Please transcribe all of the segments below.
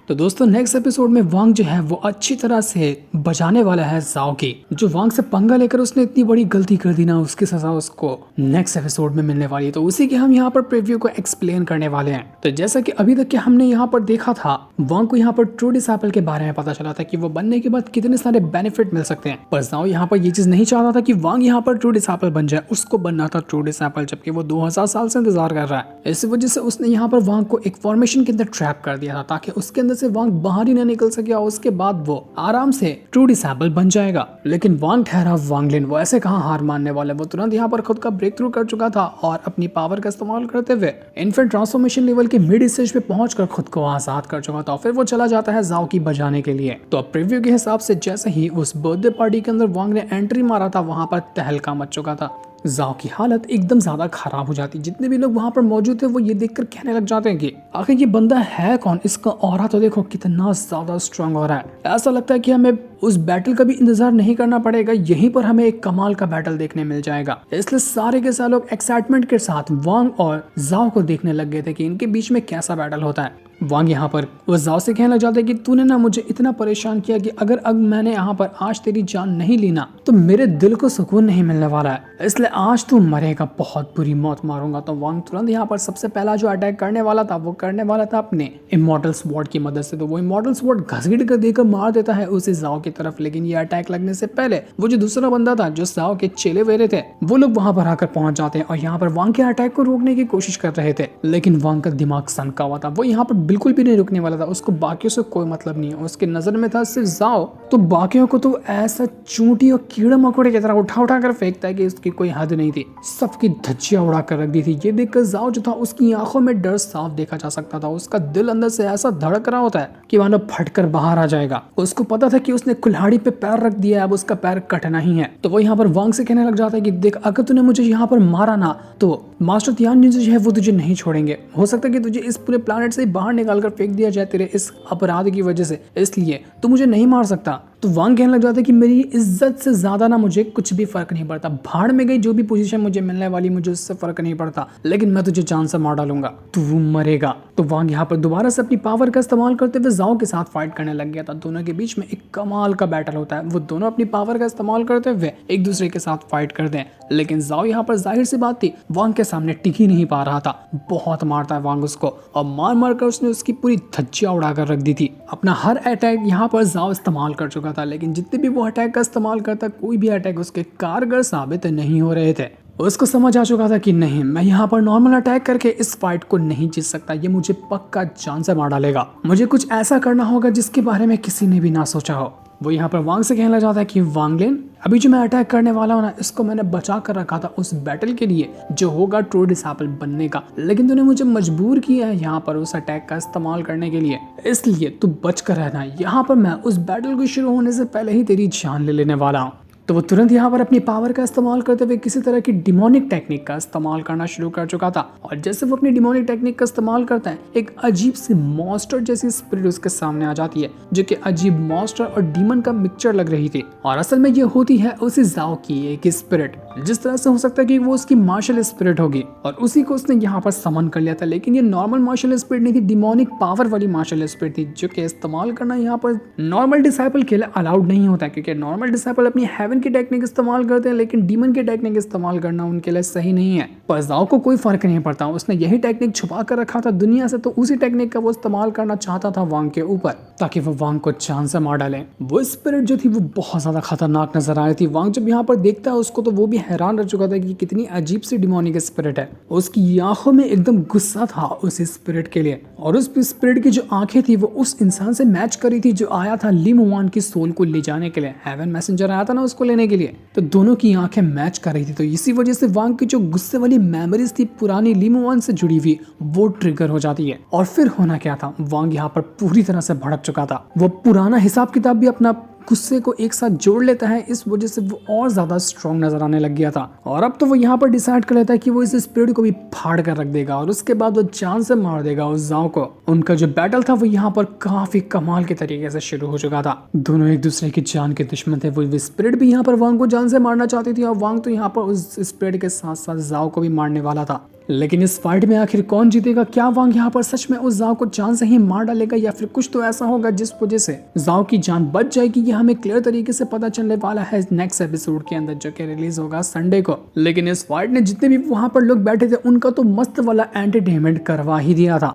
तो दोस्तों next episode में वांग जो है वो अच्छी तरह से बचाने वाला है जाओ की। जो वांग से पंगा लेकर उसने इतनी बड़ी गलती कर दी ना, उसकी सजा उसको नेक्स्ट एपिसोड में मिलने वाली है। तो उसी के हम यहाँ पर प्रीव्यू को एक्सप्लेन करने वाले हैं। तो जैसा कि अभी तक के हमने यहाँ पर देखा था, वांग को यहाँ पर ट्रू डिसाइपल के बारे में पता चला था कि वो बनने के बाद कितने सारे बेनिफिट मिल सकते हैं। पर जाओ यहाँ पर ये चीज नहीं चाहता था कि वांग यहाँ पर ट्रू डिसाइपल बन जाए। उसको बनना था ट्रू डिसाइपल, जबकि वो 2000 साल से इंतजार कर रहा है। इस वजह से उसने यहाँ पर वांग को एक फॉर्मेशन के अंदर ट्रैप कर दिया था, ताकि उसके अंदर से वांग बाहर ही ना निकल सके और उसके बाद वो आराम से ट्रू डिसेबल बन जाएगा। लेकिन वांग ठहरा वांगलिन, वो ऐसे कहाँ हार मानने वाले। वो तुरंत यहाँ पर खुद का ब्रेक थ्रू कर चुका था और अपनी पावर का इस्तेमाल करते हुए इनफिनिट ट्रांसफॉर्मेशन लेवल के मिड स्टेज पे पहुंचकर खुद को आजाद कर चुका था। फिर वो चला जाता है जाओ की बजाने के लिए। तो अब प्रीव्यू के हिसाब से जैसे ही उस बर्थडे पार्टी के अंदर वांग ने एंट्री मारा था, वहां पर तहलका मच चुका था। जाओ की हालत एकदम ज्यादा खराब हो जाती। जितने भी लोग वहां पर मौजूद थे वो ये देखकर कहने लग जाते हैं कि आखिर ये बंदा है कौन। इसका ऑरा तो देखो कितना ज्यादा स्ट्रांग हो रहा है। ऐसा लगता है कि हमें उस बैटल का भी इंतजार नहीं करना पड़ेगा, यहीं पर हमें एक कमाल का बैटल देखने मिल जाएगा। इसलिए सारे के सारे लोग एक्साइटमेंट के साथ वांग और जाओ को देखने लग गए थे कि इनके बीच में कैसा बैटल होता है। वांग यहाँ पर वो जाओ से कहने लग जाता है कि तूने ना मुझे इतना परेशान किया कि अगर अब मैंने यहाँ पर आज तेरी जान नहीं ली ना, तो मेरे दिल को सुकून नहीं मिलने वाला है। इसलिए आज तू मरेगा, बहुत बुरी मौत मारूंगा। तो वांग तुरंत यहाँ पर सबसे पहला जो अटैक करने वाला था वो करने वाला था अपने इमॉर्टल स्वॉर्ड की मदद से। तो वो इमॉर्टल स्वॉर्ड घसीट कर देकर मार देता है उसे जाओ की तरफ। लेकिन ये अटैक लगने से पहले वो जो दूसरा बंदा था जो जाओ के चेले वेरे थे, वो लोग वहां पर आकर पहुंच जाते हैं और यहाँ पर वांग के अटैक को रोकने की कोशिश कर रहे थे। लेकिन वांग का दिमाग सनका हुआ था, वो यहाँ पर बिल्कुल भी नहीं रुकने वाला था। उसको बाकियों से कोई मतलब नहीं है, उसके नजर में था सिर्फ जाओ। तो बाकियों को तो ऐसा चूंटी और कीड़े मकोड़े की तरह उठा उठा कर फेंकता है कि उसकी कोई हद नहीं थी। सबकी धज्जियां उड़ा कर रख दी थी। ये देखकर जाओ जो था उसकी आंखों में डर साफ देखा जा सकता था। उसका दिल अंदर से ऐसा धड़क रहा होता है कि मानो फटकर बाहर आ जाएगा। उसको पता था कि उसने कुल्हाड़ी पे पैर रख दिया है, अब उसका पैर कटना ही है। तो वो यहाँ पर वांग से कहने लग जाता है कि देख, अगर तूने मुझे यहाँ पर मारा ना तो मास्टर तियान जो है वो तुझे नहीं छोड़ेंगे। हो सकता है कि तुझे इस पूरे प्लैनेट से बाहर निकाल कर फेंक दिया जाए तेरे इस अपराध की वजह से, इसलिए तू मुझे नहीं मार सकता। तो वांग कहने लग जाता है कि मेरी इज्जत से ज्यादा ना मुझे कुछ भी फर्क नहीं पड़ता। भाड़ में गई जो भी पोजीशन मुझे मिलने वाली, मुझे उससे फर्क नहीं पड़ता, लेकिन मैं तुझे जान से मार डालूंगा, तू मरेगा। तो वांग यहाँ पर दोबारा से अपनी पावर का इस्तेमाल करते हुए जाओ के साथ फाइट करने लग गया था। दोनों के बीच में एक कमाल का बैटल होता है। वो दोनों अपनी पावर का इस्तेमाल करते हुए एक दूसरे के साथ फाइट करते हैं। लेकिन जाओ यहाँ पर जाहिर सी बात थी वांग के सामने टिक ही नहीं पा रहा था। बहुत मारता है वांग उसको और मार मार कर उसने उसकी पूरी धज्जियां उड़ा कर रख दी थी। अपना हर अटैक यहाँ पर जाओ इस्तेमाल कर चुका था, लेकिन जितने भी वो अटैक का इस्तेमाल करता, कोई भी अटैक उसके कारगर साबित नहीं हो रहे थे। उसको समझ आ चुका था कि नहीं, मैं यहाँ पर नॉर्मल अटैक करके इस फाइट को नहीं जीत सकता। ये मुझे पक्का जान से मार डालेगा। मुझे कुछ ऐसा करना होगा जिसके बारे में किसी ने भी ना सोचा हो। वो यहाँ पर वांग से कहने लग जाता है कि वांगलिन, अभी जो मैं अटैक करने वाला हूँ ना, इसको मैंने बचा कर रखा था उस बैटल के लिए जो होगा ट्रू डिसेबल बनने का। लेकिन तूने मुझे मजबूर किया है यहाँ पर उस अटैक का इस्तेमाल करने के लिए, इसलिए तू बच कर रहना। यहाँ पर मैं उस बैटल को शुरू होने से पहले ही तेरी जान ले लेने वाला हूँ। तो वो तुरंत यहाँ पर अपनी पावर का इस्तेमाल करते हुए किसी तरह की डिमोनिक टेक्निक का इस्तेमाल करना शुरू कर चुका था। और जैसे वो अपनी डिमोनिक टेक्निक का इस्तेमाल करता है, एक अजीब सी मॉन्स्टर जैसी स्पिरिट उसके सामने आ जाती है, जो कि अजीब मॉन्स्टर और डीमन का मिक्सचर लग रही थी। और असल में ये होती है उसी जाओ की एक स्पिरिट। जिस तरह से हो सकता है कि वो उसकी मार्शल स्पिरिट होगी और उसी को उसने यहाँ पर समन कर लिया था। लेकिन ये नॉर्मल मार्शल स्पिरिट नहीं थी, डिमोनिक पावर वाली मार्शल स्पिरिट थी, जो कि इस्तेमाल करना यहाँ पर नॉर्मल डिसाइपल के लिए अलाउड नहीं होता, क्योंकि नॉर्मल डिसाइपल अपनी हेवन की टेक्निक इस्तेमाल करते हैं, लेकिन डीमन की टेक्निक इस्तेमाल करना उनके लिए सही नहीं है। पर जाओ को कोई फर्क नहीं पड़ता, उसने यही टेक्निक छुपा कर रखा था दुनिया से, तो उसी टेक्निक का वो इस्तेमाल करना चाहता था वांग के ऊपर, ताकि वो वांग को जान से मार डाले। वो स्पिरिट जो थी वो बहुत ज्यादा खतरनाक नजर आ रही थी। वांग जब यहाँ पर देखता है उसको, तो वो भी हैरान रह चुका था कि कितनी अजीब सी डिमोनिक स्पिरिट है। उसकी आंखों में एकदम गुस्सा था उस स्पिरिट के लिए, और उस स्पिरिट की जो आंखें थी वो उस इंसान से मैच करी थी जो आया था ली मुआन की सोल को ले जाने के लिए। हेवन मैसेंजर आया था ना उसको लेने के लिए, तो दोनों की आंखें मैच कर रही थी। तो इसी वजह से वांग की जो गुस्से वाली मेमोरीज थी पुरानी ली मुआन से जुड़ी हुई, वो ट्रिगर हो जाती है। और फिर होना क्या था, वांग यहाँ पर पूरी तरह से भड़क चुका था। वो पुराना हिसाब किताब भी अपना गुस्से को एक साथ जोड़ लेता है, इस वजह से वो और ज्यादा स्ट्रॉन्ग नजर आने लग गया था। और अब तो वो यहाँ पर डिसाइड कर लेता है कि वो इस स्पिरिट को भी फाड़ कर रख देगा और उसके बाद वो जान से मार देगा उस जाओ को। उनका जो बैटल था वो यहाँ पर काफी कमाल के तरीके से शुरू हो चुका था। दोनों एक दूसरे की जान के दुश्मन थे। वो स्पिरिट भी यहाँ पर वांग को जान से मारना चाहती थी और वांग तो यहाँ पर उस स्पिरिट के साथ साथ जाओ को भी मारने वाला था। लेकिन इस फाइट में आखिर कौन जीतेगा? क्या वांग यहाँ पर सच में उस जाओ को जान से ही मार डालेगा या फिर कुछ तो ऐसा होगा जिस वजह से जाओ की जान बच जाएगी? ये हमें क्लियर तरीके से पता चलने वाला है नेक्स्ट एपिसोड के अंदर, जो कि रिलीज होगा संडे को। लेकिन इस फाइट ने जितने भी वहां पर लोग बैठे थे उनका तो मस्त वाला एंटरटेनमेंट करवा ही दिया था।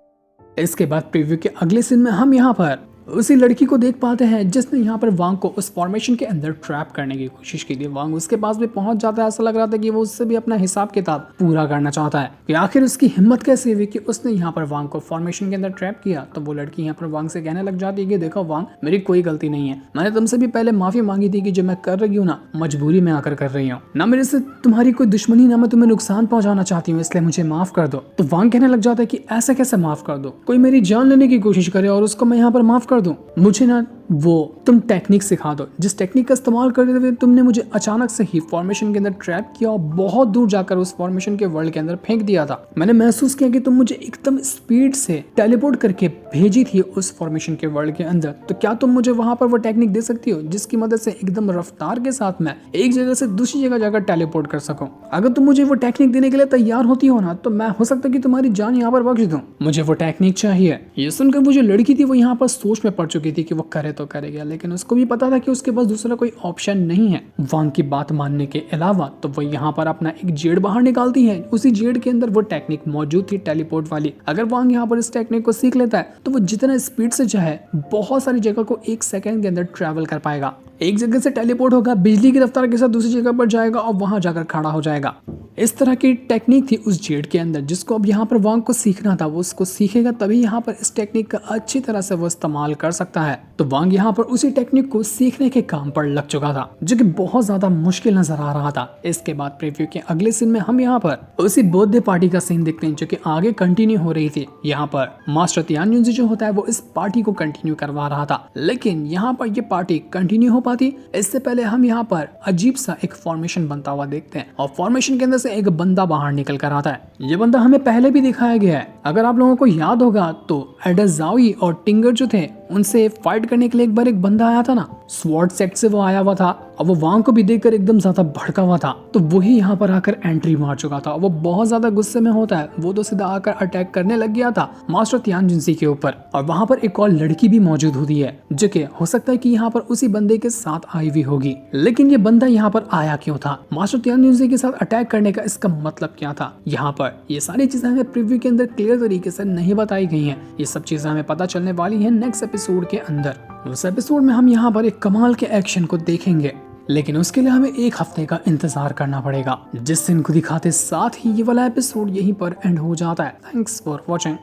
इसके बाद प्रीव्यू के अगले सीन में हम यहाँ पर उसी लड़की को देख पाते हैं जिसने यहाँ पर वांग को उस फॉर्मेशन के अंदर ट्रैप करने की कोशिश की थी। वांग उसके पास भी पहुंच जाता है, ऐसा लग रहा था कि वो उससे भी अपना हिसाब किताब पूरा करना चाहता है कि आखिर उसकी हिम्मत कैसे हुई कि उसने यहाँ पर वांग को फॉर्मेशन के अंदर ट्रैप किया। तो वो लड़की यहाँ पर वांग से कहने लग जाती है कि देखो वांग, मेरी कोई गलती नहीं है, मैंने तुमसे भी पहले माफी मांगी थी कि जो मैं कर रही हूँ ना मजबूरी में आकर कर रही हूँ, ना मेरे से तुम्हारी कोई दुश्मनी, ना मैं तुम्हें नुकसान पहुंचाना चाहती हूँ, इसलिए मुझे माफ कर दो। तो वांग कहने लग जाता है कि ऐसा कैसे माफ कर दो? कोई मेरी जान लेने की कोशिश करे और उसको मैं यहाँ पर माफ कर दूं? मुझे वो तुम टेक्निक सिखा दो जिस टेक्निक का इस्तेमाल करते हुए तुमने मुझे अचानक से ही फॉर्मेशन के अंदर ट्रैप किया और बहुत दूर जाकर उस फॉर्मेशन के वर्ल्ड के अंदर फेंक दिया था। मैंने महसूस किया कि तुम मुझे एकदम स्पीड से टेलीपोर्ट करके भेजी थी उस फॉर्मेशन के वर्ल्ड के अंदर। तो क्या तुम मुझे वहां पर वो टेक्निक दे सकती हो जिसकी मदद से एकदम रफ्तार के साथ मैं एक जगह से दूसरी जगह जाकर टेलीपोर्ट कर सकूं? अगर तुम मुझे वो टेक्निक देने के लिए तैयार होती हो ना तो मैं हो सकता कि तुम्हारी जान यहाँ पर बख्श दूं। मुझे वो टेक्निक चाहिए। ये सुनकर वो जो लड़की थी वो यहाँ पर सोच में पड़ चुकी थी कि वो करे तो करेगा, लेकिन उसको भी पता था कि उसके पास दूसरा कोई ऑप्शन नहीं है वांग की बात मानने के अलावा। तो वो यहाँ पर अपना एक जेड बाहर निकालती है। उसी जेड के अंदर वो टेक्निक मौजूद थी टेलीपोर्ट वाली। अगर वांग यहाँ पर इस टेक्निक को सीख लेता है तो वो जितना स्पीड से चाहे बहुत सारी जगह को एक सेकंड के अंदर ट्रैवल कर पाएगा। एक जगह से टेलीपोर्ट होगा, बिजली की रफ्तार के साथ दूसरी जगह पर जाएगा और वहां जाकर खड़ा हो जाएगा। इस तरह की टेक्निक थी उस जेड के अंदर जिसको अब यहाँ पर वांग को सीखना था। वो उसको सीखेगा तभी यहाँ पर इस टेक्निक का अच्छी तरह से वो इस्तेमाल कर सकता है। तो वांग यहाँ पर उसी टेक्निक को सीखने के काम पर लग चुका था जो कि बहुत ज्यादा मुश्किल नजर आ रहा था। इसके बाद प्रीव्यू के अगले सीन में हम यहाँ पर उसी बर्थडे पार्टी का सीन देखते हैं जो कि आगे कंटिन्यू हो रही थी। यहाँ पर मास्टर तियान युनजी जो होता है वो इस पार्टी को कंटिन्यू करवा रहा था, लेकिन यहाँ पर ये पार्टी कंटिन्यू हो पाती इससे पहले हम यहाँ पर अजीब सा एक फॉर्मेशन बनता हुआ देखते हैं और फॉर्मेशन के अंदर से एक बंदा बाहर निकल कर आता है। ये बंदा हमें पहले भी दिखाया गया है। अगर आप लोगों को याद होगा तो एडर जाओई और टिंगर जो थे उनसे फाइट करने के लिए एक बार एक बंदा आया था ना, स्वॉर्ड सेट से वो आया हुआ था और वो वांग को भी देखकर एकदम ज्यादा भड़का हुआ था। तो वही यहाँ पर आकर एंट्री मार चुका था। वो बहुत ज्यादा गुस्से में होता है, वो तो सीधा आकर अटैक करने लग गया था मास्टर तियान जुनसी के ऊपर। और वहां पर एक और लड़की भी मौजूद होती है जो कि हो सकता है कि यहाँ पर उसी बंदे के साथ आई हुई होगी। लेकिन ये बंदा यहाँ पर आया क्यों था? मास्टर तियान जुनसी के साथ अटैक करने का इसका मतलब क्या था? यहाँ पर ये सारी चीजें हमें प्रीव्यू के अंदर क्लियर तरीके से नहीं बताई गई है। ये सब चीजें हमें पता चलने वाली है नेक्स्ट एपिसोड के अंदर। उस एपिसोड में हम यहाँ पर एक कमाल के एक्शन को देखेंगे, लेकिन उसके लिए हमें एक हफ्ते का इंतजार करना पड़ेगा, जिस दिन को दिखाते साथ ही ये वाला एपिसोड यहीं पर एंड हो जाता है। Thanks for watching.